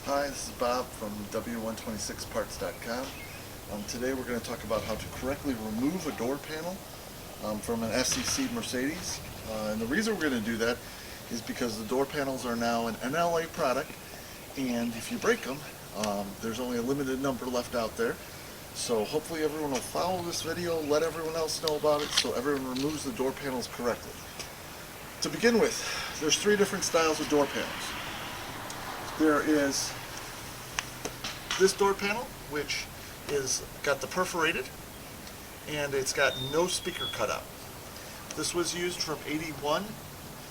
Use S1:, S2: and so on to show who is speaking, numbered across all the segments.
S1: Hi, this is Bob from w126parts.com. Today we're going to talk about how to correctly remove a door panel from an SEC Mercedes. And the reason we're going to do that is because the door panels are now an NLA product, and if you break them, there's only a limited number left out there. So hopefully everyone will follow this video, let everyone else know about it, so everyone removes the door panels correctly. To begin with, there's three different styles of door panels. There is this door panel, which is got the perforated, and it's got no speaker cutout. This was used from 81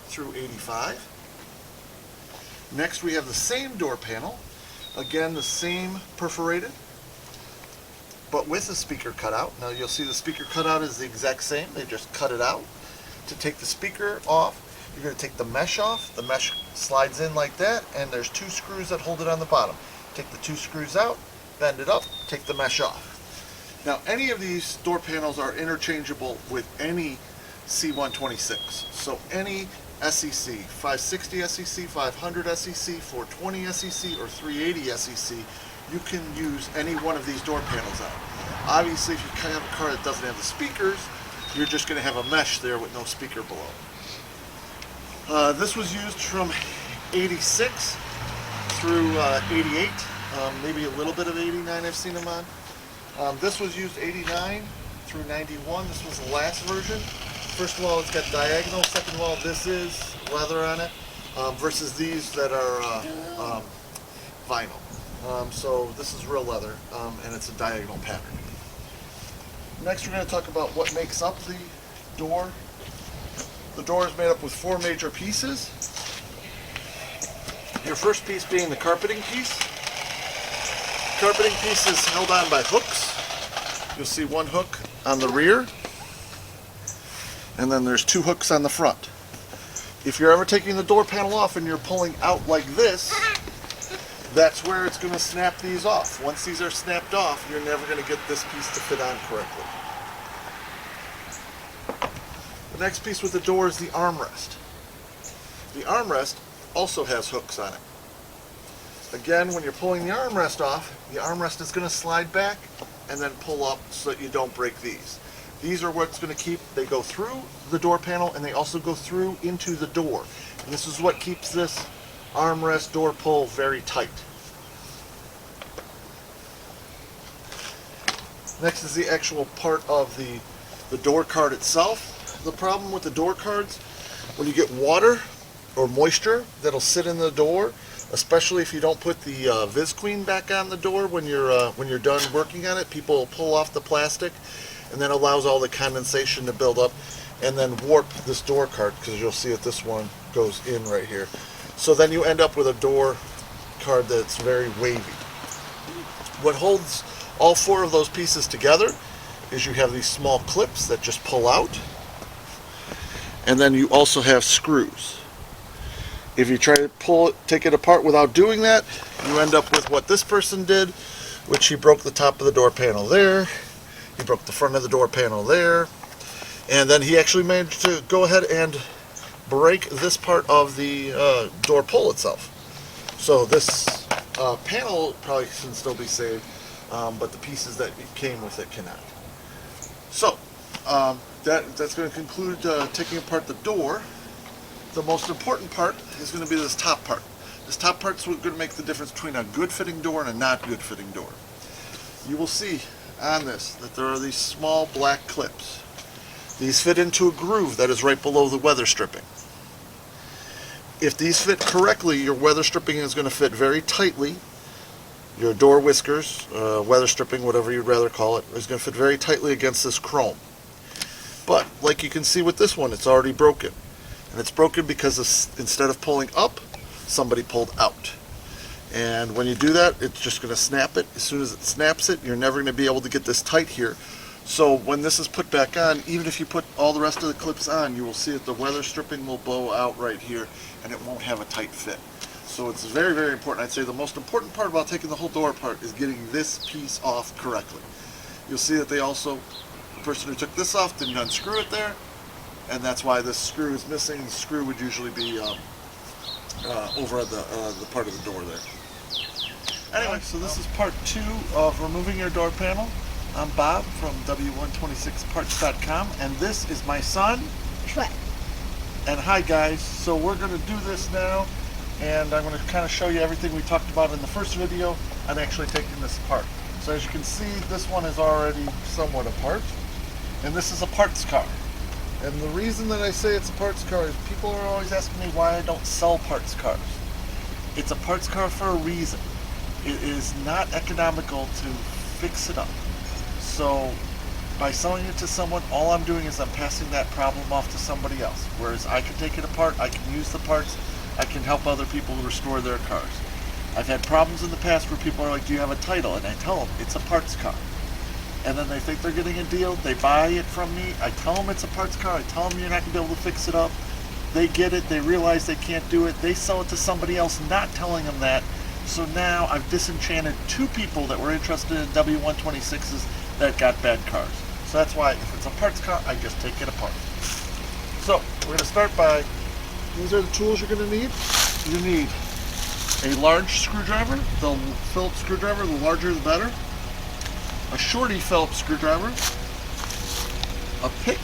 S1: through 85. Next we have the same door panel, again the same perforated, but with a speaker cutout. Now you'll see the speaker cutout is the exact same, they just cut it out. To take the speaker off, you're going to take the mesh off. The mesh slides in like that, and there's two screws that hold it on the bottom. Take the two screws out, bend it up, take the mesh off. Now any of these door panels are interchangeable with any C126. So any SEC, 560 SEC, 500 SEC, 420 SEC, or 380 SEC, you can use any one of these door panels on. Obviously, if you have a car that doesn't have the speakers, you're just going to have a mesh there with no speaker below. This was used from 86 through 88, maybe a little bit of 89 I've seen them on. This was used 89 through 91. This was the last version. First of all, it's got diagonal. Second of all, this is leather on it, versus these that are vinyl. So this is real leather, and it's a diagonal pattern. Next, we're going to talk about what makes up the door. The door is made up with four major pieces. Your first piece being the carpeting piece. The carpeting piece is held on by hooks. You'll see one hook on the rear, and then there's two hooks on the front. If you're ever taking the door panel off and you're pulling out like this, that's where it's going to snap these off. Once these are snapped off, you're never going to get this piece to fit on correctly. The next piece with the door is the armrest. The armrest also has hooks on it. Again, when you're pulling the armrest off, the armrest is going to slide back and then pull up so that you don't break these. These are what's going to keep, they go through the door panel and they also go through into the door. And this is what keeps this armrest door pull very tight. Next is the actual part of the door card itself. The problem with the door cards, when you get water or moisture that'll sit in the door, especially if you don't put the Visqueen back on the door when you're done working on it, people pull off the plastic, and that allows all the condensation to build up and then warp this door card, because you'll see that this one goes in right here. So then you end up with a door card that's very wavy. What holds all four of those pieces together is you have these small clips that just pull out, and then you also have screws. If you try to take it apart without doing that, you end up with what this person did, which he broke the top of the door panel there, he broke the front of the door panel there, and then he actually managed to go ahead and break this part of the door pull itself. So this panel probably can still be saved, but the pieces that came with it cannot. So that's going to conclude taking apart the door. The most important part is going to be this top part. This top part is going to make the difference between a good fitting door and a not good fitting door. You will see on this that there are these small black clips. These fit into a groove that is right below the weather stripping. If these fit correctly, your weather stripping is going to fit very tightly. Your door whiskers, weather stripping, whatever you'd rather call it, is going to fit very tightly against this chrome. But like you can see with this one, it's already broken. And it's broken because instead of pulling up, somebody pulled out. And when you do that, it's just going to snap it. As soon as it snaps it, you're never going to be able to get this tight here. So when this is put back on, even if you put all the rest of the clips on, you will see that the weather stripping will blow out right here, and it won't have a tight fit. So it's very, very important. I'd say the most important part about taking the whole door apart is getting this piece off correctly. You'll see that they also, the person who took this off didn't unscrew it there, and that's why this screw is missing. The screw would usually be over at the part of the door there. Anyway, so this is part 2 of removing your door panel. I'm Bob from w126parts.com, and this is my son,
S2: Trent.
S1: And hi guys, so we're going to do this now, and I'm going to kind of show you everything we talked about in the first video on actually taking this apart. So as you can see, this one is already somewhat apart, and this is a parts car. And the reason that I say it's a parts car is people are always asking me why I don't sell parts cars. It's a parts car for a reason. It is not economical to fix it up. So by selling it to someone, all I'm doing is I'm passing that problem off to somebody else. Whereas I can take it apart, I can use the parts, I can help other people restore their cars. I've had problems in the past where people are like, do you have a title? And I tell them, it's a parts car. And then they think they're getting a deal, they buy it from me, I tell them it's a parts car, I tell them you're not going to be able to fix it up. They get it, they realize they can't do it, they sell it to somebody else not telling them that. So now I've disenchanted 2 people that were interested in W126s that got bad cars. So that's why if it's a parts car, I just take it apart. So we're going to start by, these are the tools you're going to need. You need a large screwdriver, the Phillips screwdriver, the larger the better. A shorty Phillips screwdriver, a pick,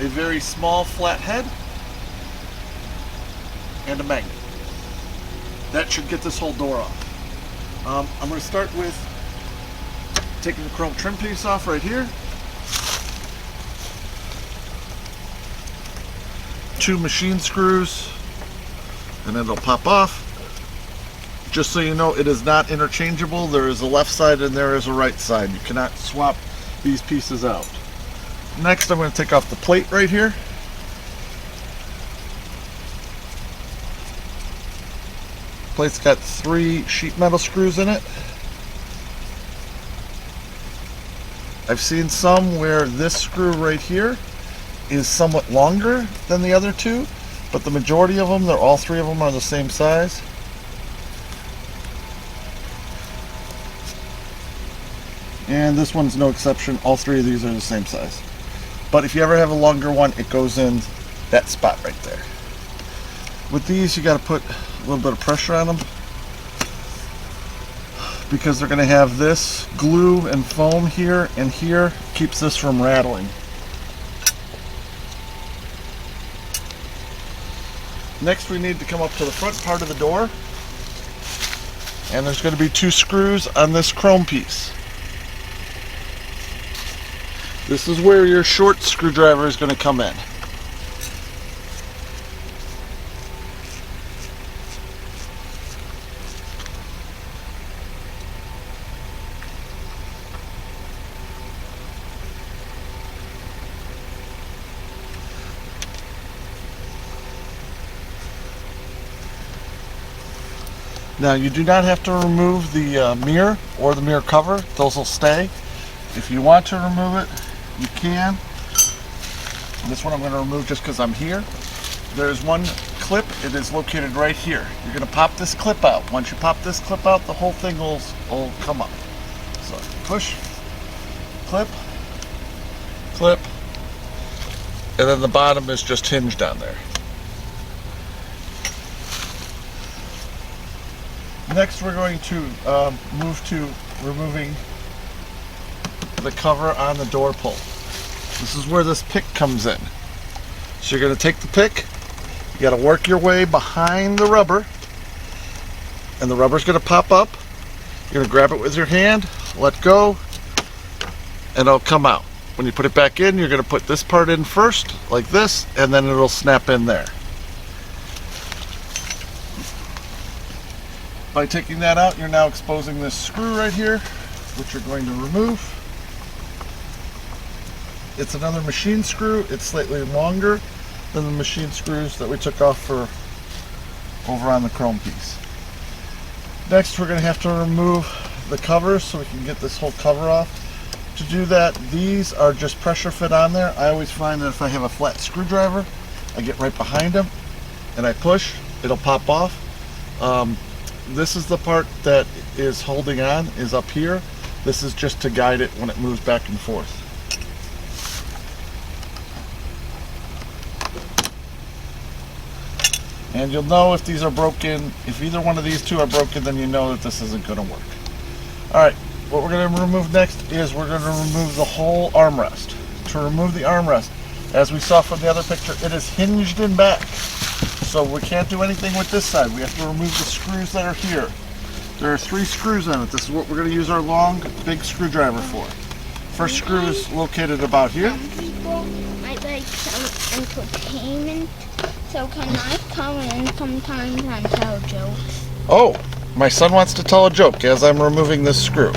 S1: a very small flat head, and a magnet. That should get this whole door off. I'm going to start with taking the chrome trim piece off right here. 2 machine screws, and then it'll pop off. Just so you know, it is not interchangeable. There is a left side and there is a right side. You cannot swap these pieces out. Next, I'm going to take off the plate right here. Plate's got 3 sheet metal screws in it. I've seen some where this screw right here is somewhat longer than the other 2, but the majority of them, all 3 of them are the same size. And this one's no exception. All 3 of these are the same size. But if you ever have a longer one, it goes in that spot right there. With these, you got to put a little bit of pressure on them, because they're going to have this glue and foam here and here, keeps this from rattling. Next, we need to come up to the front part of the door, and there's going to be 2 screws on this chrome piece. This is where your short screwdriver is going to come in. Now, you do not have to remove the mirror or the mirror cover. Those will stay. If you want to remove it, you can. This one I'm going to remove just because I'm here. There's one clip. It is located right here. You're going to pop this clip out. Once you pop this clip out, the whole thing will come up. So push, clip, clip, and then the bottom is just hinged on there. Next, we're going to move to removing the cover on the door pull. This is where this pick comes in. So you're going to take the pick, you got to work your way behind the rubber, and the rubber's going to pop up. You're going to grab it with your hand, let go, and it'll come out. When you put it back in, you're going to put this part in first, like this, and then it'll snap in there. By taking that out, you're now exposing this screw right here, which you're going to remove. It's another machine screw. It's slightly longer than the machine screws that we took off for over on the chrome piece. Next, we're going to have to remove the cover so we can get this whole cover off. To do that, these are just pressure fit on there. I always find that if I have a flat screwdriver, I get right behind them and I push, it'll pop off. This is the part that is holding on, is up here. This is just to guide it when it moves back and forth. And you'll know if these are broken. If either one of these two are broken, then you know that this isn't going to work. Alright, what we're going to remove next is we're going to remove the whole armrest. To remove the armrest, as we saw from the other picture, it is hinged in back. So we can't do anything with this side. We have to remove the screws that are here. There are 3 screws in it. This is what we're going to use our long, big screwdriver for. First screw is located about here.
S2: Some people might like some entertainment, so can I come in sometimes and tell jokes?
S1: Oh, my son wants to tell a joke as I'm removing this screw.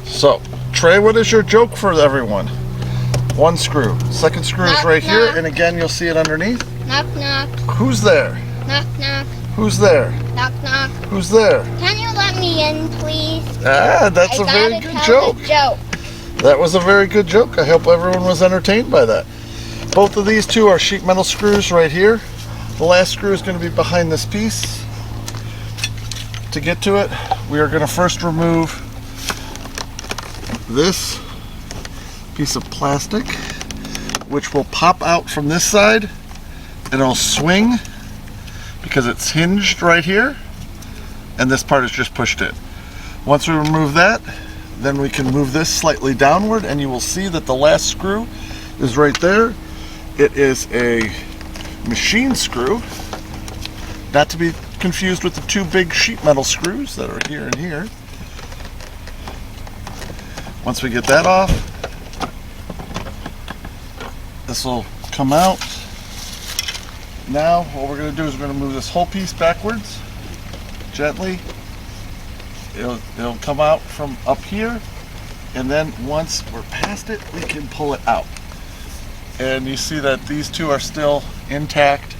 S1: So, Trey, what is your joke for everyone? 1 screw. Second screw is right here, and again you'll see it underneath.
S2: Knock, knock.
S1: Who's there?
S2: Knock, knock.
S1: Who's there?
S2: Knock, knock.
S1: Who's there?
S2: Can you let me in, please?
S1: Ah, that's a very good joke. That was a very good joke. I hope everyone was entertained by that. Both of these two are sheet metal screws right here. The last screw is going to be behind this piece. To get to it, we are going to first remove this piece of plastic, which will pop out from this side, and it'll swing because it's hinged right here, and this part is just pushed in. Once we remove that, then we can move this slightly downward, and you will see that the last screw is right there. It is a machine screw, not to be confused with the 2 big sheet metal screws that are here and here. Once we get that off, this will come out. Now what we're going to do is we're going to move this whole piece backwards, gently. It'll come out from up here, and then once we're past it, we can pull it out. And you see that these two are still intact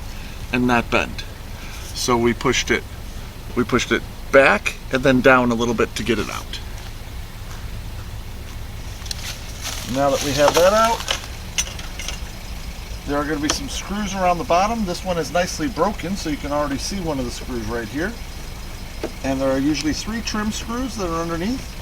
S1: and not bent. So we pushed it back and then down a little bit to get it out. Now that we have that out, there are going to be some screws around the bottom. This one is nicely broken, so you can already see one of the screws right here. And there are usually 3 trim screws that are underneath.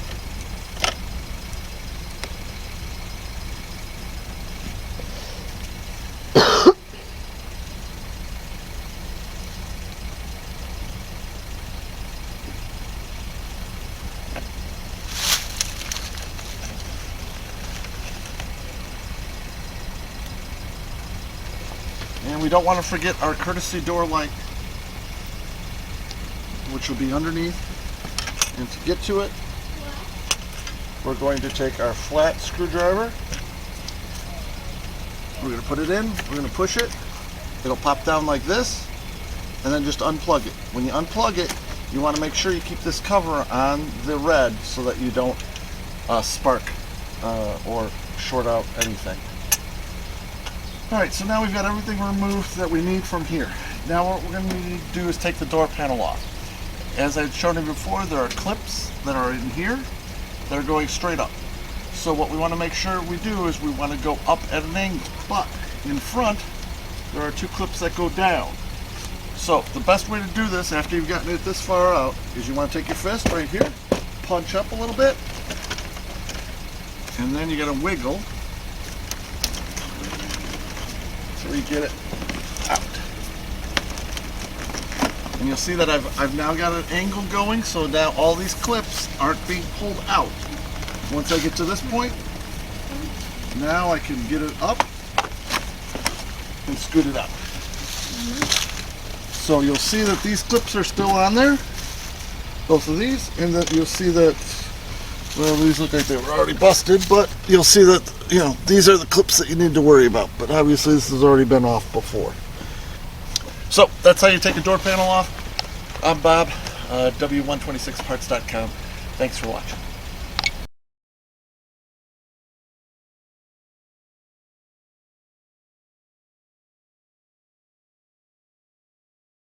S1: And we don't want to forget our courtesy door light, which will be underneath. And to get to it, we're going to take our flat screwdriver. We're going to put it in, we're going to push it. It'll pop down like this, and then just unplug it. When you unplug it, you want to make sure you keep this cover on the red so that you don't spark or short out anything. Alright, so now we've got everything removed that we need from here. Now what we're going to need to do is take the door panel off. As I've shown you before, there are clips that are in here that are going straight up. So what we want to make sure we do is we want to go up at an angle. But in front, there are 2 clips that go down. So the best way to do this after you've gotten it this far out is you want to take your fist right here, punch up a little bit, and then you got to wiggle until you get it out. And you'll see that I've now got an angle going, so now all these clips aren't being pulled out. Once I get to this point, now I can get it up and scoot it out. So you'll see that these clips are still on there, both of these, and that you'll see that, well, these look like they were already busted, but you'll see that, you know, these are the clips that you need to worry about, but obviously this has already been off before. So that's how you take a door panel off. I'm Bob, w126parts.com. Thanks for watching.